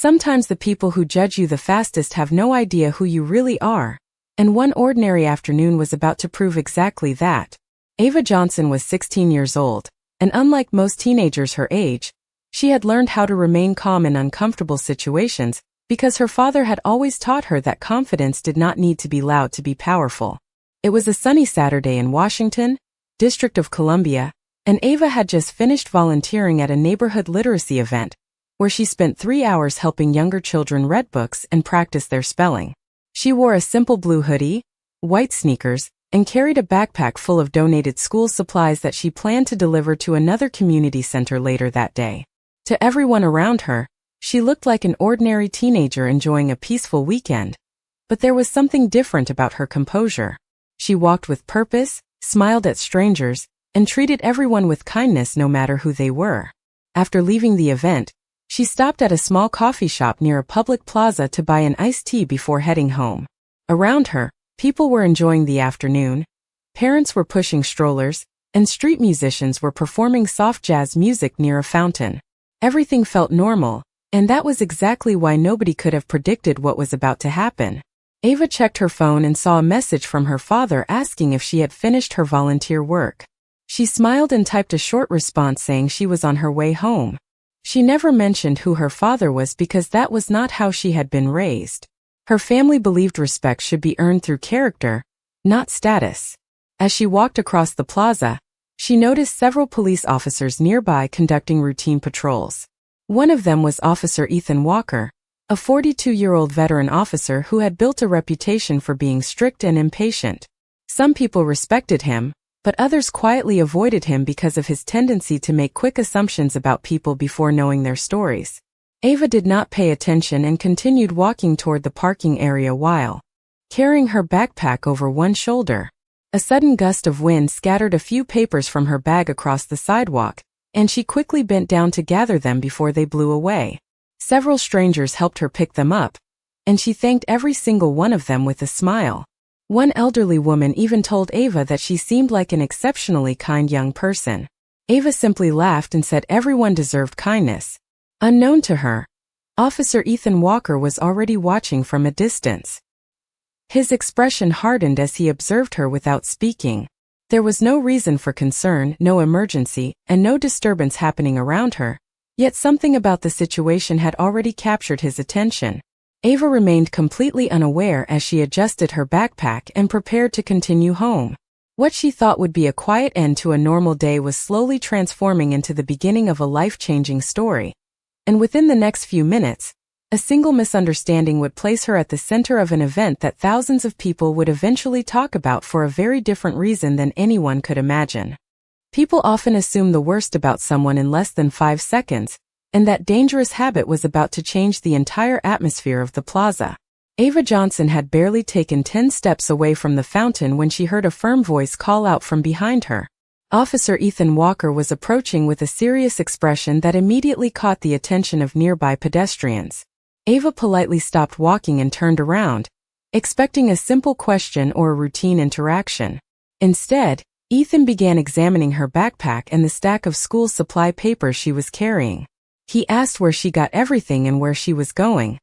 Sometimes the people who judge you the fastest have no idea who you really are. And one ordinary afternoon was about to prove exactly that. Ava Johnson was 16 years old, and unlike most teenagers her age, she had learned how to remain calm in uncomfortable situations because her father had always taught her that confidence did not need to be loud to be powerful. It was a sunny Saturday in Washington, District of Columbia, and Ava had just finished volunteering at a neighborhood literacy event, where she spent 3 hours helping younger children read books and practice their spelling. She wore a simple blue hoodie, white sneakers, and carried a backpack full of donated school supplies that she planned to deliver to another community center later that day. To everyone around her, she looked like an ordinary teenager enjoying a peaceful weekend. But there was something different about her composure. She walked with purpose, smiled at strangers, and treated everyone with kindness no matter who they were. After leaving the event, she stopped at a small coffee shop near a public plaza to buy an iced tea before heading home. Around her, people were enjoying the afternoon, parents were pushing strollers, and street musicians were performing soft jazz music near a fountain. Everything felt normal, and that was exactly why nobody could have predicted what was about to happen. Ava checked her phone and saw a message from her father asking if she had finished her volunteer work. She smiled and typed a short response saying she was on her way home. She never mentioned who her father was because that was not how she had been raised. Her family believed respect should be earned through character, not status. As she walked across the plaza, she noticed several police officers nearby conducting routine patrols. One of them was Officer Ethan Walker, a 42-year-old veteran officer who had built a reputation for being strict and impatient. Some people respected him, but others quietly avoided him because of his tendency to make quick assumptions about people before knowing their stories. Ava did not pay attention and continued walking toward the parking area while carrying her backpack over one shoulder. A sudden gust of wind scattered a few papers from her bag across the sidewalk, and she quickly bent down to gather them before they blew away. Several strangers helped her pick them up, and she thanked every single one of them with a smile. One elderly woman even told Ava that she seemed like an exceptionally kind young person. Ava simply laughed and said everyone deserved kindness. Unknown to her, Officer Ethan Walker was already watching from a distance. His expression hardened as he observed her without speaking. There was no reason for concern, no emergency, and no disturbance happening around her, yet something about the situation had already captured his attention. Ava remained completely unaware as she adjusted her backpack and prepared to continue home. What she thought would be a quiet end to a normal day was slowly transforming into the beginning of a life-changing story. And within the next few minutes, a single misunderstanding would place her at the center of an event that thousands of people would eventually talk about for a very different reason than anyone could imagine. People often assume the worst about someone in less than 5 seconds, and that dangerous habit was about to change the entire atmosphere of the plaza. Ava Johnson had barely taken 10 steps away from the fountain when she heard a firm voice call out from behind her. Officer Ethan Walker was approaching with a serious expression that immediately caught the attention of nearby pedestrians. Ava politely stopped walking and turned around, expecting a simple question or a routine interaction. Instead, Ethan began examining her backpack and the stack of school supply papers she was carrying. He asked where she got everything and where she was going.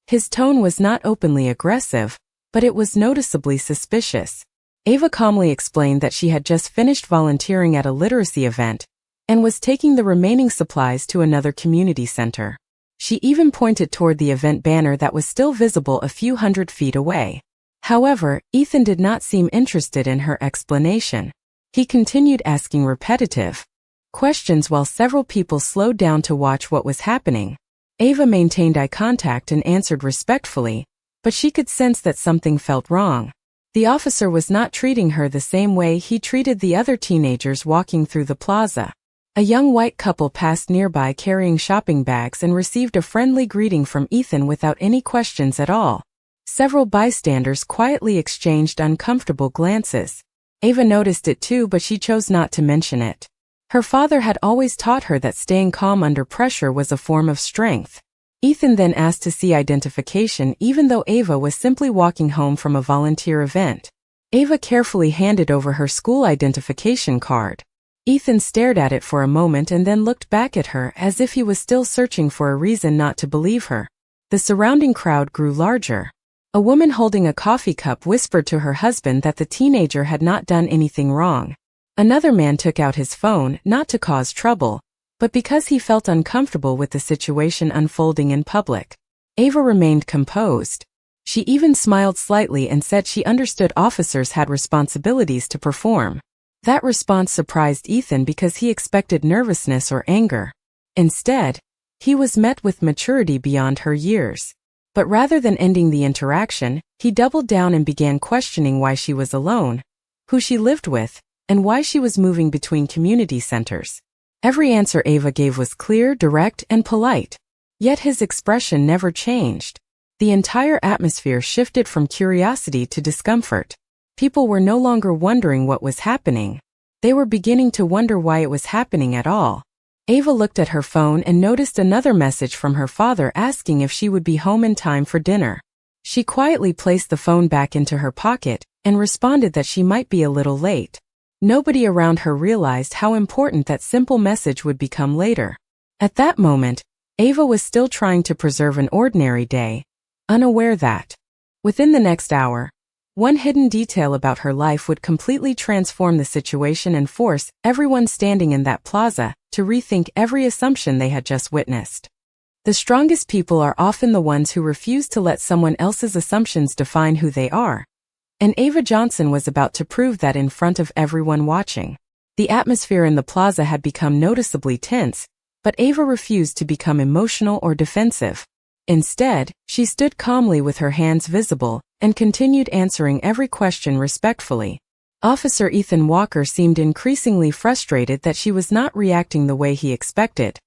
His tone was not openly aggressive, but it was noticeably suspicious. Ava calmly explained that she had just finished volunteering at a literacy event and was taking the remaining supplies to another community center. She even pointed toward the event banner that was still visible a few hundred feet away. However, Ethan did not seem interested in her explanation. He continued asking repetitive questions while several people slowed down to watch what was happening. Ava maintained eye contact and answered respectfully, but she could sense that something felt wrong. The officer was not treating her the same way he treated the other teenagers walking through the plaza. A young white couple passed nearby carrying shopping bags and received a friendly greeting from Ethan without any questions at all. Several bystanders quietly exchanged uncomfortable glances. Ava noticed it too, but she chose not to mention it. Her father had always taught her that staying calm under pressure was a form of strength. Ethan then asked to see identification even though Ava was simply walking home from a volunteer event. Ava carefully handed over her school identification card. Ethan stared at it for a moment and then looked back at her as if he was still searching for a reason not to believe her. The surrounding crowd grew larger. A woman holding a coffee cup whispered to her husband that the teenager had not done anything wrong. Another man took out his phone, not to cause trouble, but because he felt uncomfortable with the situation unfolding in public. Ava remained composed. She even smiled slightly and said she understood officers had responsibilities to perform. That response surprised Ethan because he expected nervousness or anger. Instead, he was met with maturity beyond her years. But rather than ending the interaction, he doubled down and began questioning why she was alone, who she lived with, and why she was moving between community centers. Every answer Ava gave was clear, direct, and polite. Yet his expression never changed. The entire atmosphere shifted from curiosity to discomfort. People were no longer wondering what was happening. They were beginning to wonder why it was happening at all. Ava looked at her phone and noticed another message from her father asking if she would be home in time for dinner. She quietly placed the phone back into her pocket and responded that she might be a little late. Nobody around her realized how important that simple message would become later. At that moment, Ava was still trying to preserve an ordinary day, unaware that, within the next hour, one hidden detail about her life would completely transform the situation and force everyone standing in that plaza to rethink every assumption they had just witnessed. The strongest people are often the ones who refuse to let someone else's assumptions define who they are. And Ava Johnson was about to prove that in front of everyone watching. The atmosphere in the plaza had become noticeably tense, but Ava refused to become emotional or defensive. Instead, she stood calmly with her hands visible and continued answering every question respectfully. Officer Ethan Walker seemed increasingly frustrated that she was not reacting the way he expected.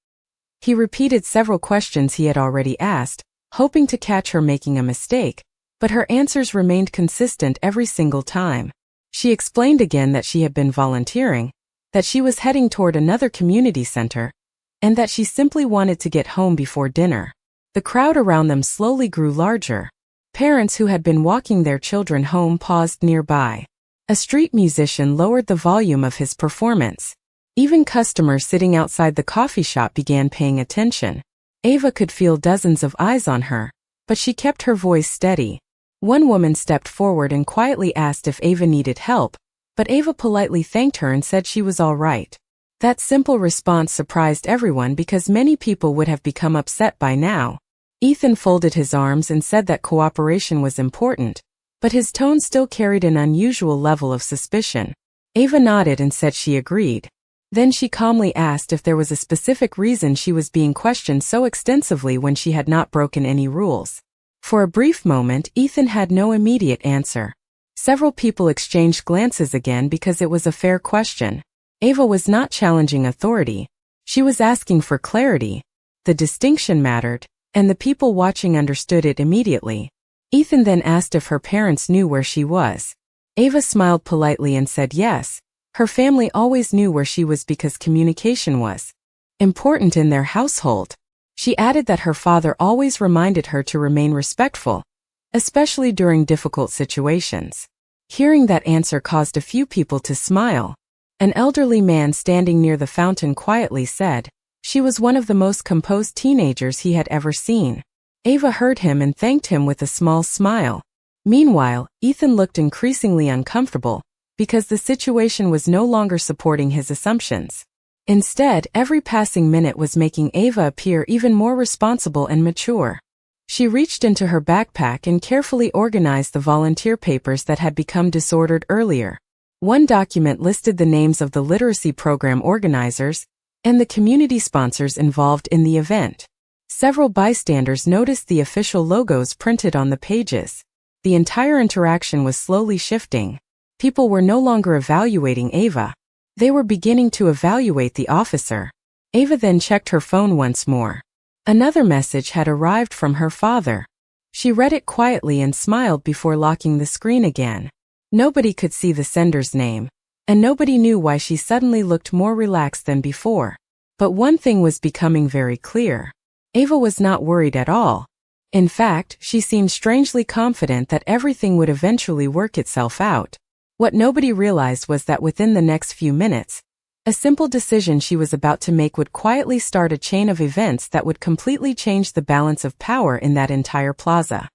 He repeated several questions he had already asked, hoping to catch her making a mistake, but her answers remained consistent every single time. She explained again that she had been volunteering, that she was heading toward another community center, and that she simply wanted to get home before dinner. The crowd around them slowly grew larger. Parents who had been walking their children home paused nearby. A street musician lowered the volume of his performance. Even customers sitting outside the coffee shop began paying attention. Ava could feel dozens of eyes on her, but she kept her voice steady. One woman stepped forward and quietly asked if Ava needed help, but Ava politely thanked her and said she was all right. That simple response surprised everyone because many people would have become upset by now. Ethan folded his arms and said that cooperation was important, but his tone still carried an unusual level of suspicion. Ava nodded and said she agreed. Then she calmly asked if there was a specific reason she was being questioned so extensively when she had not broken any rules. For a brief moment, Ethan had no immediate answer. Several people exchanged glances again because it was a fair question. Ava was not challenging authority. She was asking for clarity. The distinction mattered, and the people watching understood it immediately. Ethan then asked if her parents knew where she was. Ava smiled politely and said yes. Her family always knew where she was because communication was important in their household. She added that her father always reminded her to remain respectful, especially during difficult situations. Hearing that answer caused a few people to smile. An elderly man standing near the fountain quietly said, she was one of the most composed teenagers he had ever seen. Ava heard him and thanked him with a small smile. Meanwhile, Ethan looked increasingly uncomfortable, because the situation was no longer supporting his assumptions. Instead, every passing minute was making Ava appear even more responsible and mature. She reached into her backpack and carefully organized the volunteer papers that had become disordered earlier. One document listed the names of the literacy program organizers and the community sponsors involved in the event. Several bystanders noticed the official logos printed on the pages. The entire interaction was slowly shifting. People were no longer evaluating Ava. They were beginning to evaluate the officer. Ava then checked her phone once more. Another message had arrived from her father. She read it quietly and smiled before locking the screen again. Nobody could see the sender's name, and nobody knew why she suddenly looked more relaxed than before. But one thing was becoming very clear. Ava was not worried at all. In fact, she seemed strangely confident that everything would eventually work itself out. What nobody realized was that within the next few minutes, A simple decision she was about to make would quietly start a chain of events that would completely change the balance of power in that entire plaza.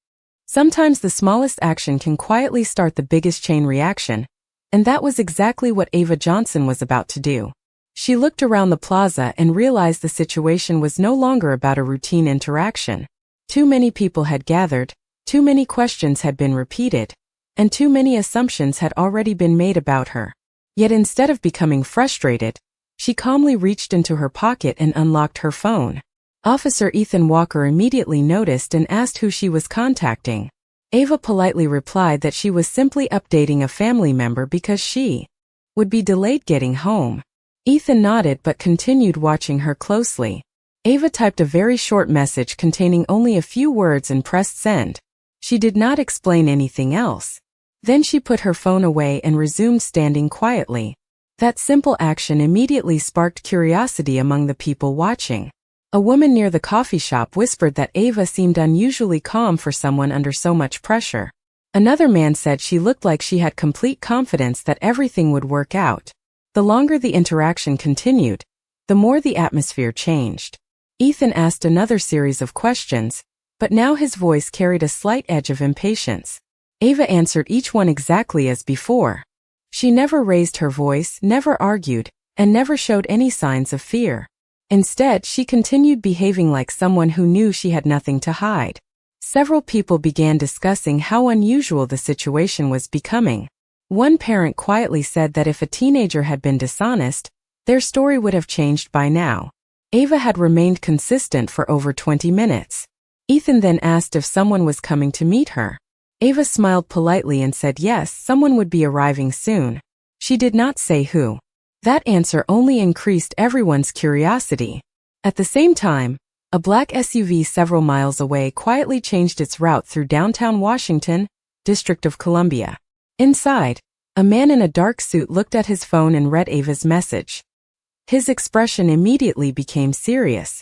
Sometimes the smallest action can quietly start the biggest chain reaction, and that was exactly what Ava Johnson was about to do. She looked around the plaza and realized the situation was no longer about a routine interaction. Too many people had gathered, too many questions had been repeated, and too many assumptions had already been made about her. Yet instead of becoming frustrated, she calmly reached into her pocket and unlocked her phone. Officer Ethan Walker immediately noticed and asked who she was contacting. Ava politely replied that she was simply updating a family member because she would be delayed getting home. Ethan nodded but continued watching her closely. Ava typed a very short message containing only a few words and pressed send. She did not explain anything else. Then she put her phone away and resumed standing quietly. That simple action immediately sparked curiosity among the people watching. A woman near the coffee shop whispered that Ava seemed unusually calm for someone under so much pressure. Another man said she looked like she had complete confidence that everything would work out. The longer the interaction continued, the more the atmosphere changed. Ethan asked another series of questions, but now his voice carried a slight edge of impatience. Ava answered each one exactly as before. She never raised her voice, never argued, and never showed any signs of fear. Instead, she continued behaving like someone who knew she had nothing to hide. Several people began discussing how unusual the situation was becoming. One parent quietly said that if a teenager had been dishonest, their story would have changed by now. Ava had remained consistent for over 20 minutes. Ethan then asked if someone was coming to meet her. Ava smiled politely and said yes, someone would be arriving soon. She did not say who. That answer only increased everyone's curiosity. At the same time, a black SUV several miles away quietly changed its route through downtown Washington, District of Columbia. Inside, a man in a dark suit looked at his phone and read Ava's message. His expression immediately became serious.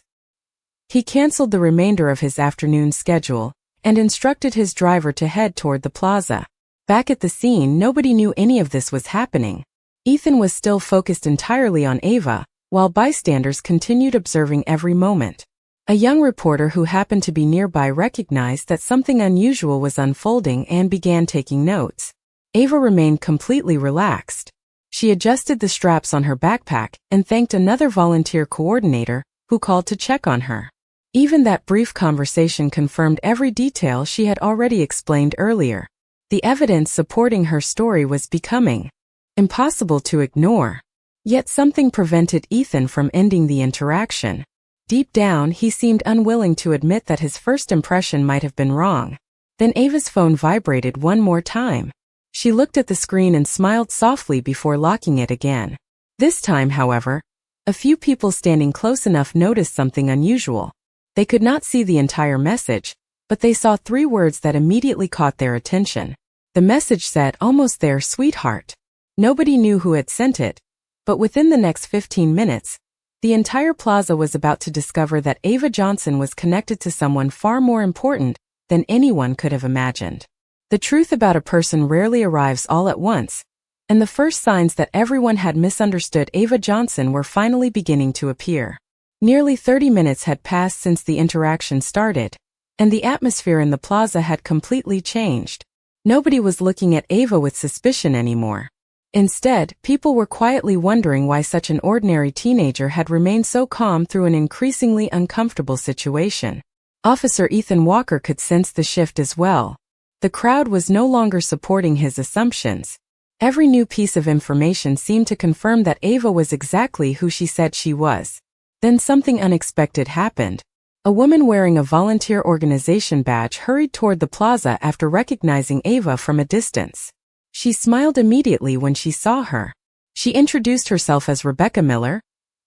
He canceled the remainder of his afternoon schedule and instructed his driver to head toward the plaza. Back at the scene, nobody knew any of this was happening. Ethan was still focused entirely on Ava, while bystanders continued observing every moment. A young reporter who happened to be nearby recognized that something unusual was unfolding and began taking notes. Ava remained completely relaxed. She adjusted the straps on her backpack and thanked another volunteer coordinator who called to check on her. Even that brief conversation confirmed every detail she had already explained earlier. The evidence supporting her story was becoming impossible to ignore. Yet something prevented Ethan from ending the interaction. Deep down, he seemed unwilling to admit that his first impression might have been wrong. Then Ava's phone vibrated one more time. She looked at the screen and smiled softly before locking it again. This time, however, a few people standing close enough noticed something unusual. They could not see the entire message, but they saw 3 words that immediately caught their attention. The message said, "Almost there, sweetheart." Nobody knew who had sent it, but within the next 15 minutes, the entire plaza was about to discover that Ava Johnson was connected to someone far more important than anyone could have imagined. The truth about a person rarely arrives all at once, and the first signs that everyone had misunderstood Ava Johnson were finally beginning to appear. Nearly 30 minutes had passed since the interaction started, and the atmosphere in the plaza had completely changed. Nobody was looking at Ava with suspicion anymore. Instead, people were quietly wondering why such an ordinary teenager had remained so calm through an increasingly uncomfortable situation. Officer Ethan Walker could sense the shift as well. The crowd was no longer supporting his assumptions. Every new piece of information seemed to confirm that Ava was exactly who she said she was. Then something unexpected happened. A woman wearing a volunteer organization badge hurried toward the plaza after recognizing Ava from a distance. She smiled immediately when she saw her. She introduced herself as Rebecca Miller,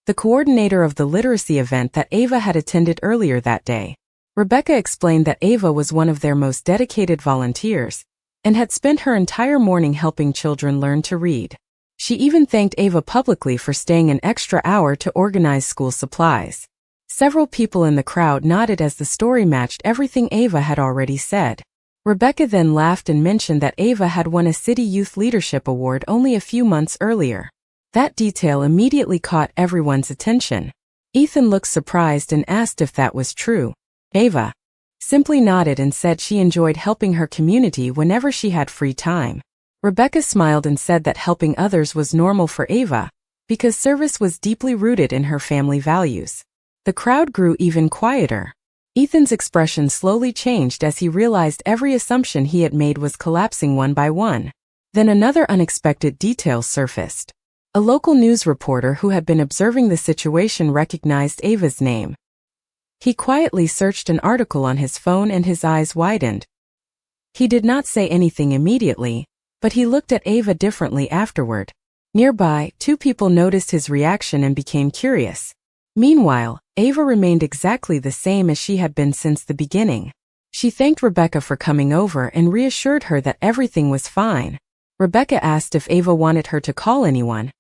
the coordinator of the literacy event that Ava had attended earlier that day. Rebecca explained that Ava was one of their most dedicated volunteers and had spent her entire morning helping children learn to read. She even thanked Ava publicly for staying an extra hour to organize school supplies. Several people in the crowd nodded as the story matched everything Ava had already said. Rebecca then laughed and mentioned that Ava had won a City Youth Leadership Award only a few months earlier. That detail immediately caught everyone's attention. Ethan looked surprised and asked if that was true. Ava simply nodded and said she enjoyed helping her community whenever she had free time. Rebecca smiled and said that helping others was normal for Ava, because service was deeply rooted in her family values. The crowd grew even quieter. Ethan's expression slowly changed as he realized every assumption he had made was collapsing one by one. Then another unexpected detail surfaced. A local news reporter who had been observing the situation recognized Ava's name. He quietly searched an article on his phone and his eyes widened. He did not say anything immediately, but he looked at Ava differently afterward. Nearby, two people noticed his reaction and became curious. Meanwhile, Ava remained exactly the same as she had been since the beginning. She thanked Rebecca for coming over and reassured her that everything was fine. Rebecca asked if Ava wanted her to call anyone,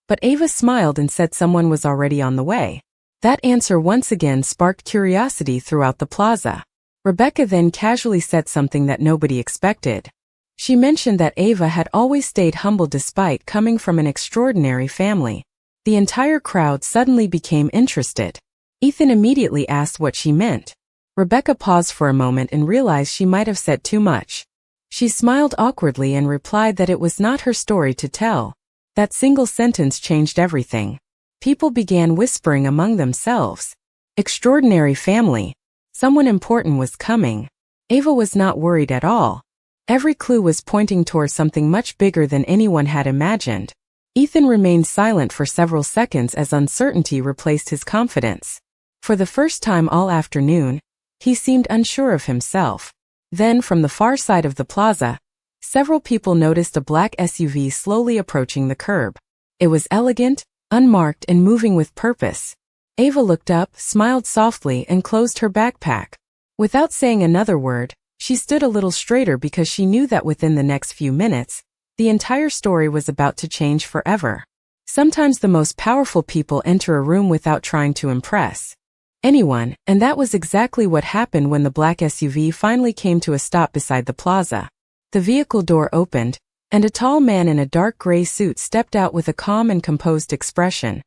but Ava smiled and said someone was already on the way. That answer once again sparked curiosity throughout the plaza. Rebecca then casually said something that nobody expected. She mentioned that Ava had always stayed humble despite coming from an extraordinary family. The entire crowd suddenly became interested. Ethan immediately asked what she meant. Rebecca paused for a moment and realized she might have said too much. She smiled awkwardly and replied that it was not her story to tell. That single sentence changed everything. People began whispering among themselves. Extraordinary family. Someone important was coming. Ava was not worried at all. Every clue was pointing toward something much bigger than anyone had imagined. Ethan remained silent for several seconds as uncertainty replaced his confidence. For the first time all afternoon, he seemed unsure of himself. Then, from the far side of the plaza, several people noticed a black SUV slowly approaching the curb. It was elegant, unmarked, and moving with purpose. Ava looked up, smiled softly, and closed her backpack. Without saying another word, she stood a little straighter because she knew that within the next few minutes, the entire story was about to change forever. Sometimes the most powerful people enter a room without trying to impress anyone, and that was exactly what happened when the black SUV finally came to a stop beside the plaza. The vehicle door opened, and a tall man in a dark gray suit stepped out with a calm and composed expression.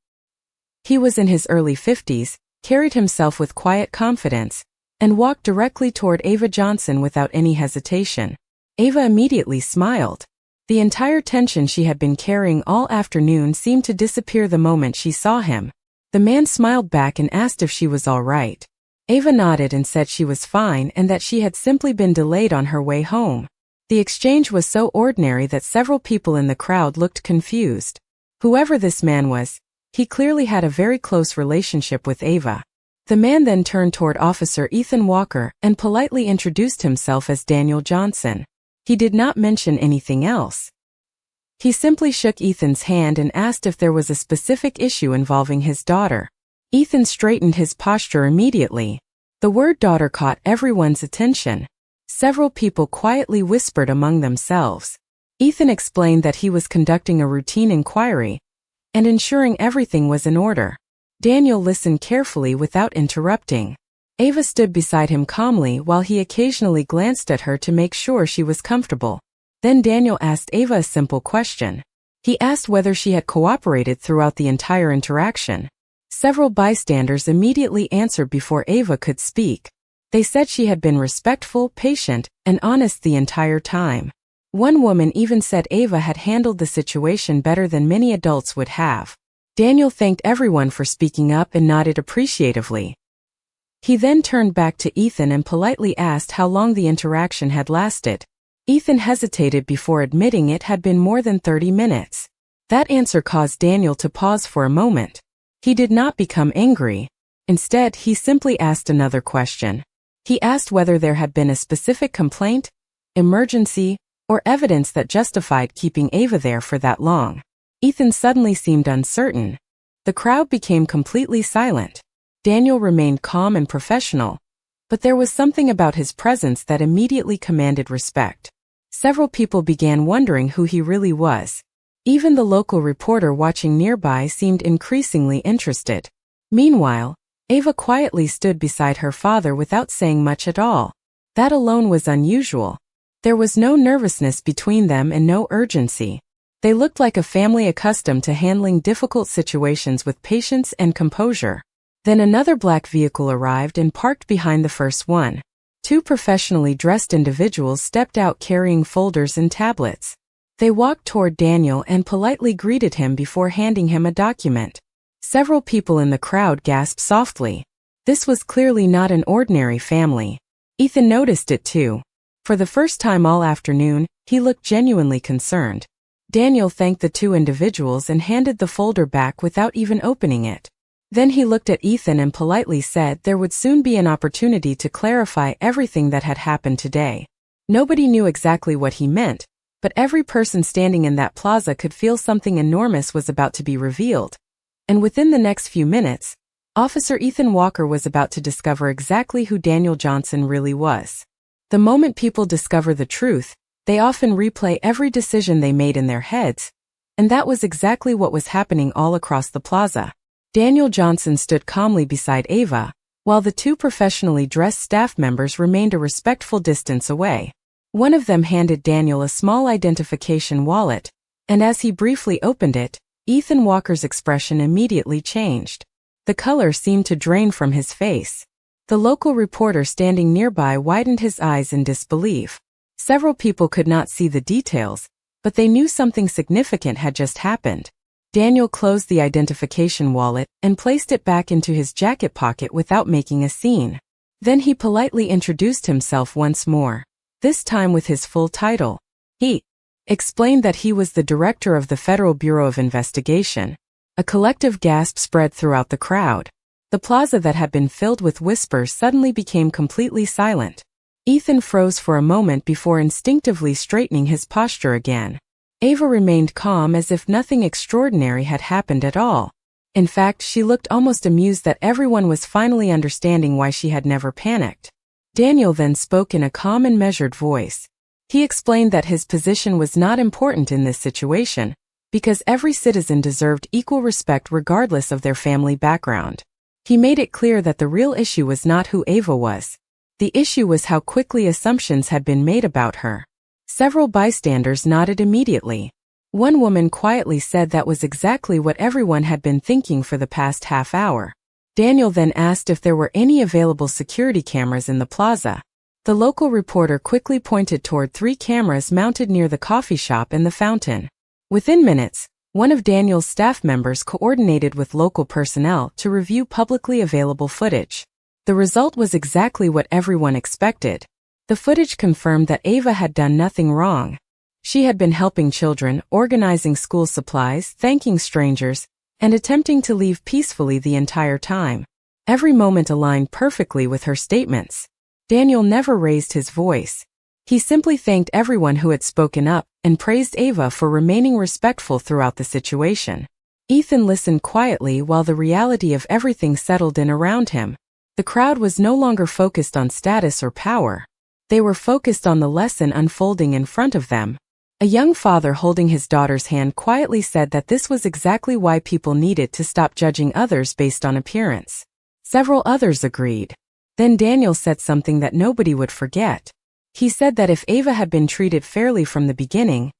He was in his early 50s, carried himself with quiet confidence, and walked directly toward Ava Johnson without any hesitation. Ava immediately smiled. The entire tension she had been carrying all afternoon seemed to disappear the moment she saw him. The man smiled back and asked if she was all right. Ava nodded and said she was fine and that she had simply been delayed on her way home. The exchange was so ordinary that several people in the crowd looked confused. Whoever this man was, he clearly had a very close relationship with Ava. The man then turned toward Officer Ethan Walker and politely introduced himself as Daniel Johnson. He did not mention anything else. He simply shook Ethan's hand and asked if there was a specific issue involving his daughter. Ethan straightened his posture immediately. The word daughter caught everyone's attention. Several people quietly whispered among themselves. Ethan explained that he was conducting a routine inquiry and ensuring everything was in order. Daniel listened carefully without interrupting. Ava stood beside him calmly while he occasionally glanced at her to make sure she was comfortable. Then Daniel asked Ava a simple question. He asked whether she had cooperated throughout the entire interaction. Several bystanders immediately answered before Ava could speak. They said she had been respectful, patient, and honest the entire time. One woman even said Ava had handled the situation better than many adults would have. Daniel thanked everyone for speaking up and nodded appreciatively. He then turned back to Ethan and politely asked how long the interaction had lasted. Ethan hesitated before admitting it had been more than 30 minutes. That answer caused Daniel to pause for a moment. He did not become angry. Instead, he simply asked another question. He asked whether there had been a specific complaint, emergency, or evidence that justified keeping Ava there for that long. Ethan suddenly seemed uncertain. The crowd became completely silent. Daniel remained calm and professional, but there was something about his presence that immediately commanded respect. Several people began wondering who he really was. Even the local reporter watching nearby seemed increasingly interested. Meanwhile, Ava quietly stood beside her father without saying much at all. That alone was unusual. There was no nervousness between them and no urgency. They looked like a family accustomed to handling difficult situations with patience and composure. Then another black vehicle arrived and parked behind the first one. Two professionally dressed individuals stepped out carrying folders and tablets. They walked toward Daniel and politely greeted him before handing him a document. Several people in the crowd gasped softly. This was clearly not an ordinary family. Ethan noticed it too. For the first time all afternoon, he looked genuinely concerned. Daniel thanked the two individuals and handed the folder back without even opening it. Then he looked at Ethan and politely said there would soon be an opportunity to clarify everything that had happened today. Nobody knew exactly what he meant, but every person standing in that plaza could feel something enormous was about to be revealed. And within the next few minutes, Officer Ethan Walker was about to discover exactly who Daniel Johnson really was. The moment people discover the truth, they often replay every decision they made in their heads, and that was exactly what was happening all across the plaza. Daniel Johnson stood calmly beside Ava, while the two professionally dressed staff members remained a respectful distance away. One of them handed Daniel a small identification wallet, and as he briefly opened it, Ethan Walker's expression immediately changed. The color seemed to drain from his face. The local reporter standing nearby widened his eyes in disbelief. Several people could not see the details, but they knew something significant had just happened. Daniel closed the identification wallet and placed it back into his jacket pocket without making a scene. Then he politely introduced himself once more, this time with his full title. He explained that he was the director of the Federal Bureau of Investigation. A collective gasp spread throughout the crowd. The plaza that had been filled with whispers suddenly became completely silent. Ethan froze for a moment before instinctively straightening his posture again. Ava remained calm as if nothing extraordinary had happened at all. In fact, she looked almost amused that everyone was finally understanding why she had never panicked. Daniel then spoke in a calm and measured voice. He explained that his position was not important in this situation, because every citizen deserved equal respect regardless of their family background. He made it clear that the real issue was not who Ava was. The issue was how quickly assumptions had been made about her. Several bystanders nodded immediately. One woman quietly said that was exactly what everyone had been thinking for the past half hour. Daniel then asked if there were any available security cameras in the plaza. The local reporter quickly pointed toward 3 cameras mounted near the coffee shop and the fountain. Within minutes, one of Daniel's staff members coordinated with local personnel to review publicly available footage. The result was exactly what everyone expected. The footage confirmed that Ava had done nothing wrong. She had been helping children, organizing school supplies, thanking strangers, and attempting to leave peacefully the entire time. Every moment aligned perfectly with her statements. Daniel never raised his voice. He simply thanked everyone who had spoken up and praised Ava for remaining respectful throughout the situation. Ethan listened quietly while the reality of everything settled in around him. The crowd was no longer focused on status or power. They were focused on the lesson unfolding in front of them. A young father holding his daughter's hand quietly said that this was exactly why people needed to stop judging others based on appearance. Several others agreed. Then Daniel said something that nobody would forget. He said that if Ava had been treated fairly from the beginning,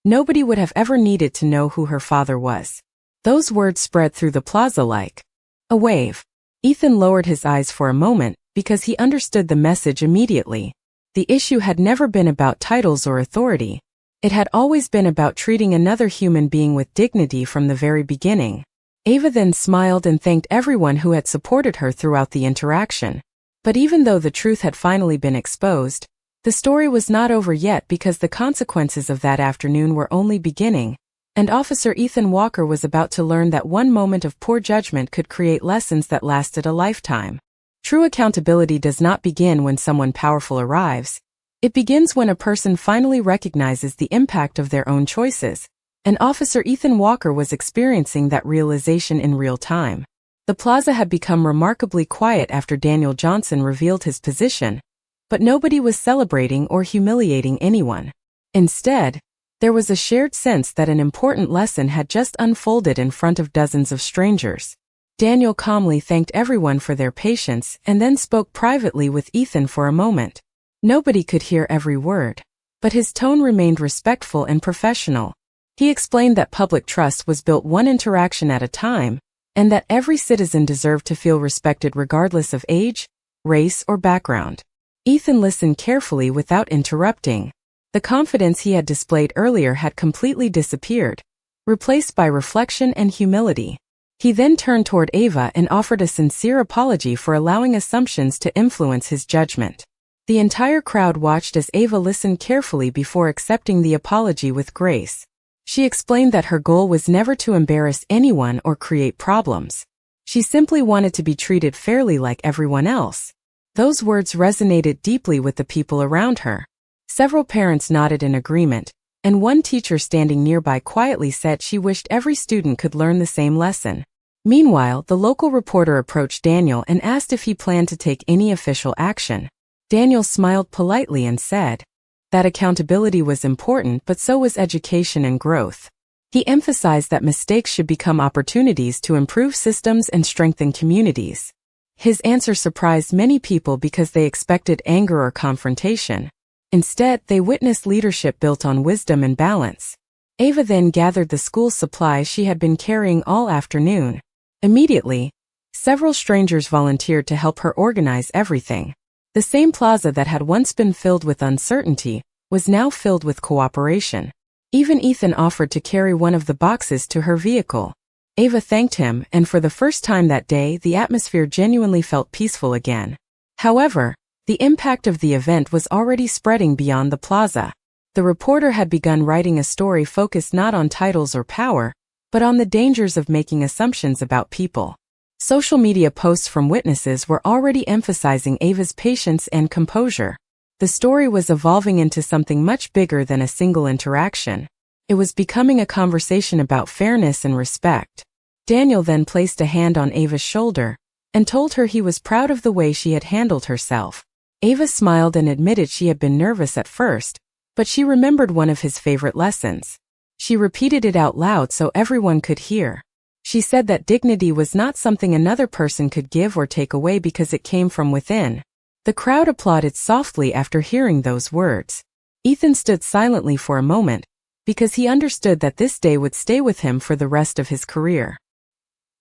nobody would have ever needed to know who her father was. Those words spread through the plaza like a wave. Ethan lowered his eyes for a moment because he understood the message immediately. The issue had never been about titles or authority. It had always been about treating another human being with dignity from the very beginning. Ava then smiled and thanked everyone who had supported her throughout the interaction. But even though the truth had finally been exposed, the story was not over yet because the consequences of that afternoon were only beginning, and Officer Ethan Walker was about to learn that one moment of poor judgment could create lessons that lasted a lifetime. True accountability does not begin when someone powerful arrives. It begins when a person finally recognizes the impact of their own choices, and Officer Ethan Walker was experiencing that realization in real time. The plaza had become remarkably quiet after Daniel Johnson revealed his position, but nobody was celebrating or humiliating anyone. Instead, there was a shared sense that an important lesson had just unfolded in front of dozens of strangers. Daniel calmly thanked everyone for their patience and then spoke privately with Ethan for a moment. Nobody could hear every word, but his tone remained respectful and professional. He explained that public trust was built one interaction at a time, and that every citizen deserved to feel respected regardless of age, race, or background. Ethan listened carefully without interrupting. The confidence he had displayed earlier had completely disappeared, replaced by reflection and humility. He then turned toward Ava and offered a sincere apology for allowing assumptions to influence his judgment. The entire crowd watched as Ava listened carefully before accepting the apology with grace. She explained that her goal was never to embarrass anyone or create problems. She simply wanted to be treated fairly like everyone else. Those words resonated deeply with the people around her. Several parents nodded in agreement, and one teacher standing nearby quietly said she wished every student could learn the same lesson. Meanwhile, the local reporter approached Daniel and asked if he planned to take any official action. Daniel smiled politely and said that accountability was important, but so was education and growth. He emphasized that mistakes should become opportunities to improve systems and strengthen communities. His answer surprised many people because they expected anger or confrontation. Instead, they witnessed leadership built on wisdom and balance. Ava then gathered the school's supplies she had been carrying all afternoon. Immediately, several strangers volunteered to help her organize everything. The same plaza that had once been filled with uncertainty was now filled with cooperation. Even Ethan offered to carry one of the boxes to her vehicle. Ava thanked him, and for the first time that day, the atmosphere genuinely felt peaceful again. However, the impact of the event was already spreading beyond the plaza. The reporter had begun writing a story focused not on titles or power, but on the dangers of making assumptions about people. Social media posts from witnesses were already emphasizing Ava's patience and composure. The story was evolving into something much bigger than a single interaction. It was becoming a conversation about fairness and respect. Daniel then placed a hand on Ava's shoulder and told her he was proud of the way she had handled herself. Ava smiled and admitted she had been nervous at first, but she remembered one of his favorite lessons. She repeated it out loud so everyone could hear. She said that dignity was not something another person could give or take away because it came from within. The crowd applauded softly after hearing those words. Ethan stood silently for a moment, because he understood that this day would stay with him for the rest of his career.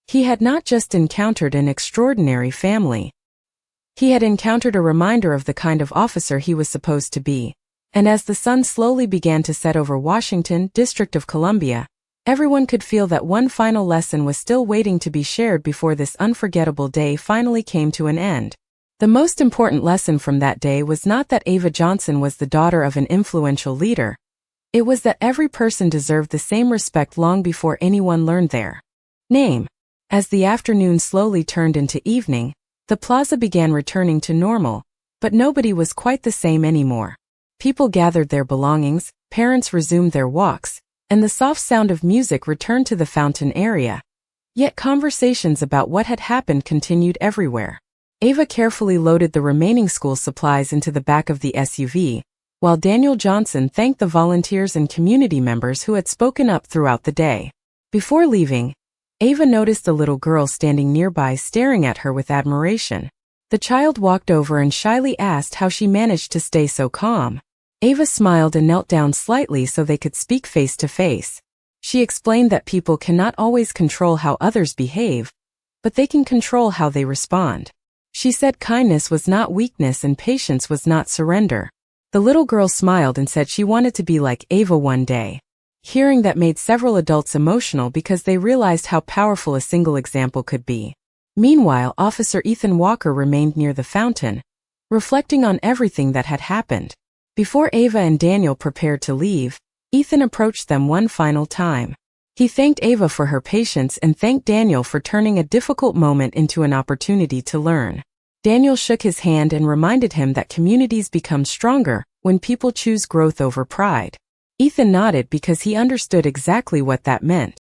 He had not just encountered an extraordinary family. He had encountered a reminder of the kind of officer he was supposed to be. And as the sun slowly began to set over Washington, District of Columbia, everyone could feel that one final lesson was still waiting to be shared before this unforgettable day finally came to an end. The most important lesson from that day was not that Ava Johnson was the daughter of an influential leader. It was that every person deserved the same respect long before anyone learned their name. As the afternoon slowly turned into evening, the plaza began returning to normal, but nobody was quite the same anymore. People gathered their belongings, parents resumed their walks, and the soft sound of music returned to the fountain area. Yet conversations about what had happened continued everywhere. Ava carefully loaded the remaining school supplies into the back of the SUV, while Daniel Johnson thanked the volunteers and community members who had spoken up throughout the day. Before leaving, Ava noticed a little girl standing nearby staring at her with admiration. The child walked over and shyly asked how she managed to stay so calm. Ava smiled and knelt down slightly so they could speak face to face. She explained that people cannot always control how others behave, but they can control how they respond. She said kindness was not weakness and patience was not surrender. The little girl smiled and said she wanted to be like Ava one day. Hearing that made several adults emotional because they realized how powerful a single example could be. Meanwhile, Officer Ethan Walker remained near the fountain, reflecting on everything that had happened. Before Ava and Daniel prepared to leave, Ethan approached them one final time. He thanked Ava for her patience and thanked Daniel for turning a difficult moment into an opportunity to learn. Daniel shook his hand and reminded him that communities become stronger when people choose growth over pride. Ethan nodded because he understood exactly what that meant.